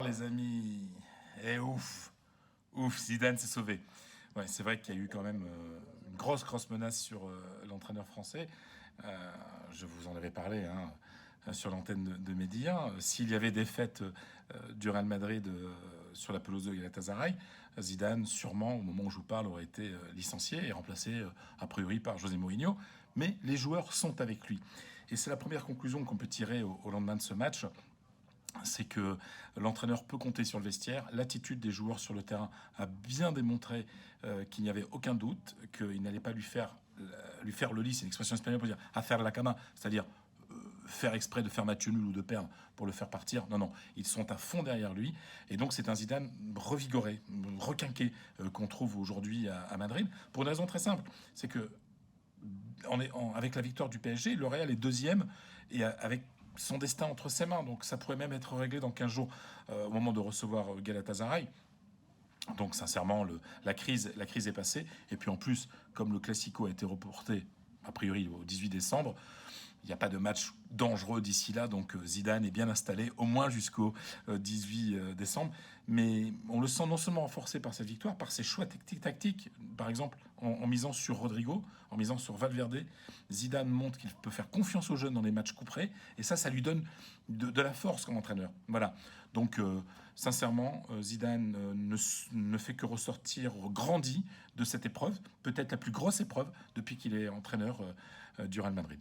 les amis. Et ouf, ouf, Zidane s'est sauvé. Ouais, c'est vrai qu'il y a eu quand même une grosse menace sur l'entraîneur français. Euh, je vous en avais parlé hein, sur l'antenne de Média. S'il y avait défaite du Real Madrid sur la pelouse de Galatasaray, Zidane, sûrement, au moment où je vous parle, aurait été licencié et remplacé a priori par José Mourinho. Mais les joueurs sont avec lui. Et c'est la première conclusion qu'on peut tirer au lendemain de ce match, c'est que l'entraîneur peut compter sur le vestiaire. L'attitude des joueurs sur le terrain a bien démontré qu'il n'y avait aucun doute, qu'il n'allait pas lui faire le lit, c'est une expression espagnole pour dire hacer la cama, c'est-à-dire faire exprès de faire match nul ou de perdre pour le faire partir. Non, non, ils sont à fond derrière lui. Et donc c'est un Zidane revigoré, requinqué qu'on trouve aujourd'hui à Madrid, pour une raison très simple, c'est que avec la victoire du PSG, le Real est deuxième et avec son destin entre ses mains. Donc ça pourrait même être réglé dans 15 jours au moment de recevoir Galatasaray. Donc sincèrement, la crise est passée. Et puis en plus, comme le Classico a été reporté a priori au 18 décembre, il n'y a pas de match dangereux d'ici là, donc Zidane est bien installé, au moins jusqu'au 18 décembre. Mais on le sent non seulement renforcé par cette victoire, par ses choix tactiques. Par exemple, en misant sur Rodrigo, en misant sur Valverde, Zidane montre qu'il peut faire confiance aux jeunes dans les matchs couperés, et ça lui donne de la force comme entraîneur. Voilà. Donc, sincèrement, Zidane ne fait que ressortir grandi de cette épreuve, peut-être la plus grosse épreuve depuis qu'il est entraîneur du Real Madrid.